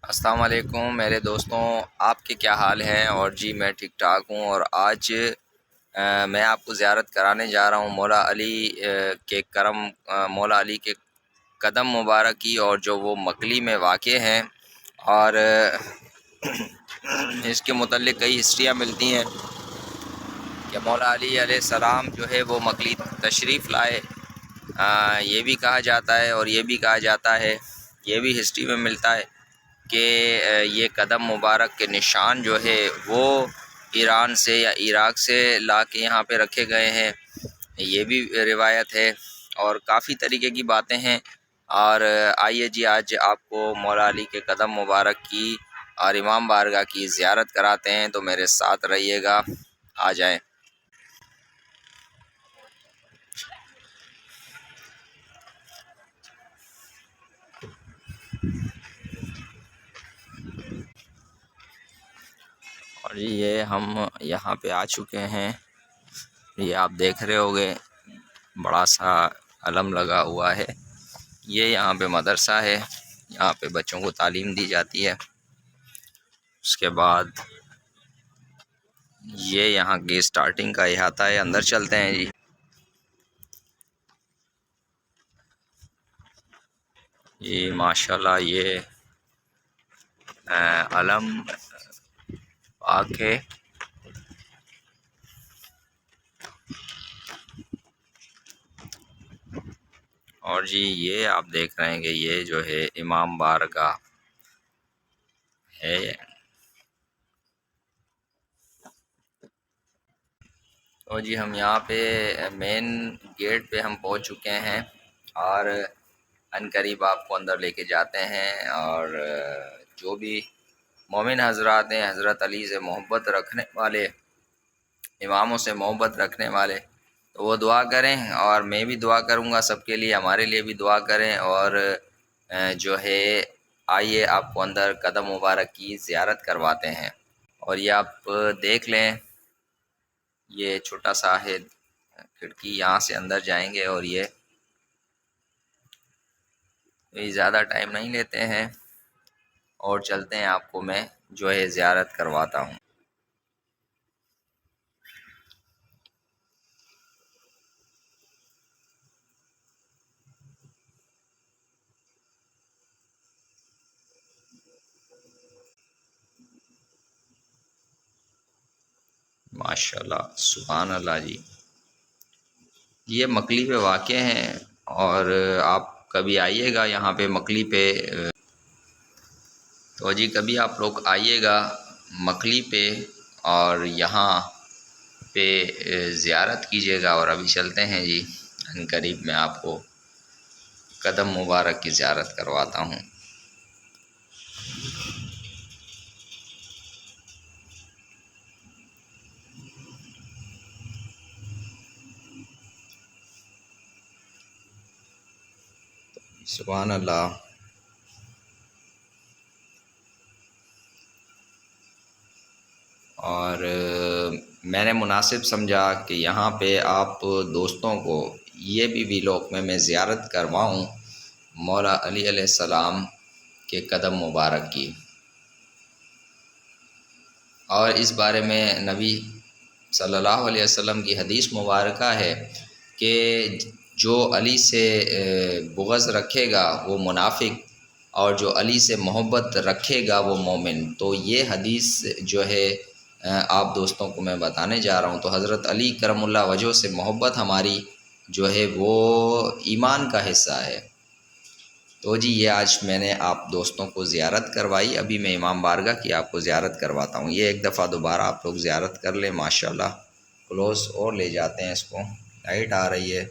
السلام علیکم میرے دوستوں، آپ کے کیا حال ہیں؟ اور جی میں ٹھیک ٹھاک ہوں۔ اور آج میں آپ کو زیارت کرانے جا رہا ہوں مولا علی کے کرم، مولا علی کے قدم مبارک کی، اور جو وہ مکلی میں واقع ہیں۔ اور اس کے متعلق کئی ہسٹریاں ملتی ہیں کہ مولا علی علیہ السلام جو ہے وہ مکلی تشریف لائے، یہ بھی کہا جاتا ہے، اور یہ بھی کہا جاتا ہے، یہ بھی ہسٹری میں ملتا ہے کہ یہ قدم مبارک کے نشان جو ہے وہ ایران سے یا عراق سے لا کے یہاں پہ رکھے گئے ہیں، یہ بھی روایت ہے، اور کافی طریقے کی باتیں ہیں۔ اور آئیے جی آج آپ کو مولا علی کے قدم مبارک کی اور امام بارگاہ کی زیارت کراتے ہیں، تو میرے ساتھ رہیے گا، آ جائیں۔ اور یہ ہم یہاں پہ آ چکے ہیں، یہ آپ دیکھ رہے ہوگے بڑا سا علم لگا ہوا ہے، یہ یہاں پہ مدرسہ ہے، یہاں پہ بچوں کو تعلیم دی جاتی ہے۔ اس کے بعد یہ یہاں کی سٹارٹنگ کا احاطہ ہے، اندر چلتے ہیں جی۔ یہ ماشاءاللہ یہ علم پاک ہے، اور جی یہ آپ دیکھ رہے ہیں کہ یہ جو ہے امام بارگاہ ہے۔ تو جی ہم یہاں پہ مین گیٹ پہ ہم پہنچ چکے ہیں، اور عنقریب آپ کو اندر لے کے جاتے ہیں۔ اور جو بھی مومن حضرات ہیں، حضرت علی سے محبت رکھنے والے، اماموں سے محبت رکھنے والے، تو وہ دعا کریں، اور میں بھی دعا کروں گا سب کے لیے، ہمارے لیے بھی دعا کریں۔ اور جو ہے آئیے آپ کو اندر قدم مبارک کی زیارت کرواتے ہیں۔ اور یہ آپ دیکھ لیں، یہ چھوٹا سا ہے کھڑکی، یہاں سے اندر جائیں گے، اور یہ زیادہ ٹائم نہیں لیتے ہیں، اور چلتے ہیں، آپ کو میں جو ہے زیارت کرواتا ہوں۔ ماشاءاللہ، سبحان اللہ جی، یہ مکلی پہ واقع ہیں، اور آپ کبھی آئیے گا یہاں پہ مکلی پہ، تو جی کبھی آپ لوگ آئیے گا مکلی پہ، اور یہاں پہ زیارت کیجیے گا۔ اور ابھی چلتے ہیں جی، عنقریب میں آپ کو قدم مبارک کی زیارت کرواتا ہوں۔ سبحان اللہ۔ اور میں نے مناسب سمجھا کہ یہاں پہ آپ دوستوں کو یہ بھی ویلاگ میں زیارت کرواؤں مولا علی علیہ السلام کے قدم مبارک کی۔ اور اس بارے میں نبی صلی اللہ علیہ وسلم کی حدیث مبارکہ ہے کہ جو علی سے بغض رکھے گا وہ منافق، اور جو علی سے محبت رکھے گا وہ مومن۔ تو یہ حدیث جو ہے آپ دوستوں کو میں بتانے جا رہا ہوں۔ تو حضرت علی کرم اللہ وجہ سے محبت ہماری جو ہے وہ ایمان کا حصہ ہے۔ تو جی یہ آج میں نے آپ دوستوں کو زیارت کروائی، ابھی میں امام بارگاہ کی آپ کو زیارت کرواتا ہوں۔ یہ ایک دفعہ دوبارہ آپ لوگ زیارت کر لیں، ماشاءاللہ کلوز اور لے جاتے ہیں اس کو، لائٹ آ رہی ہے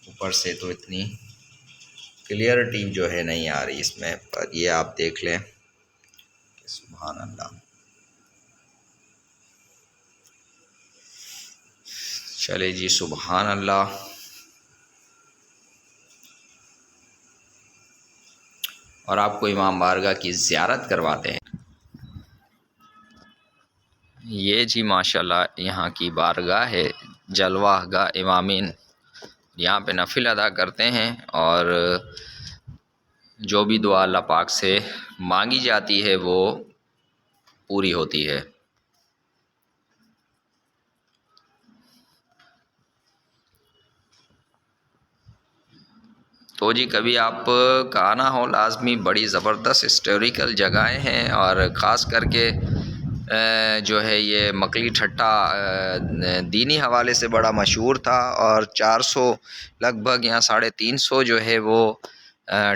اوپر سے تو اتنی کلیئرٹی جو ہے نہیں آ رہی اس میں، پر یہ آپ دیکھ لیں کہ سبحان اللہ۔ چلے جی، سبحان اللہ۔ اور آپ کو امام بارگاہ کی زیارت کرواتے ہیں۔ یہ جی ماشاءاللہ یہاں کی بارگاہ ہے، جلوہ گاہ امامین، یہاں پہ نفل ادا کرتے ہیں، اور جو بھی دعا اللہ پاک سے مانگی جاتی ہے وہ پوری ہوتی ہے۔ تو جی کبھی آپ کا آنا ہو لازمی، بڑی زبردست ہسٹوریکل جگہیں ہیں، اور خاص کر کے جو ہے یہ مکلی ٹھٹا دینی حوالے سے بڑا مشہور تھا، اور 400 لگ بھگ یا 350 جو ہے وہ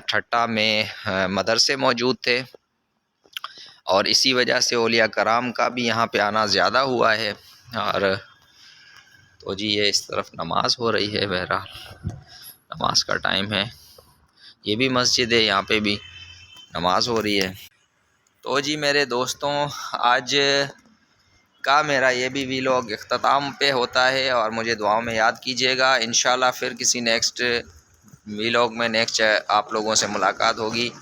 ٹھٹا میں مدرسے موجود تھے، اور اسی وجہ سے اولیاء کرام کا بھی یہاں پہ آنا زیادہ ہوا ہے۔ اور تو جی یہ اس طرف نماز ہو رہی ہے، بہرحال نماز کا ٹائم ہے، یہ بھی مسجد ہے، یہاں پہ بھی نماز ہو رہی ہے۔ تو جی میرے دوستوں، آج کا میرا یہ بھی ویلاگ اختتام پہ ہوتا ہے، اور مجھے دعاؤں میں یاد کیجیے گا۔ انشاءاللہ پھر کسی نیکسٹ ویلاگ میں نیکسٹ آپ لوگوں سے ملاقات ہوگی۔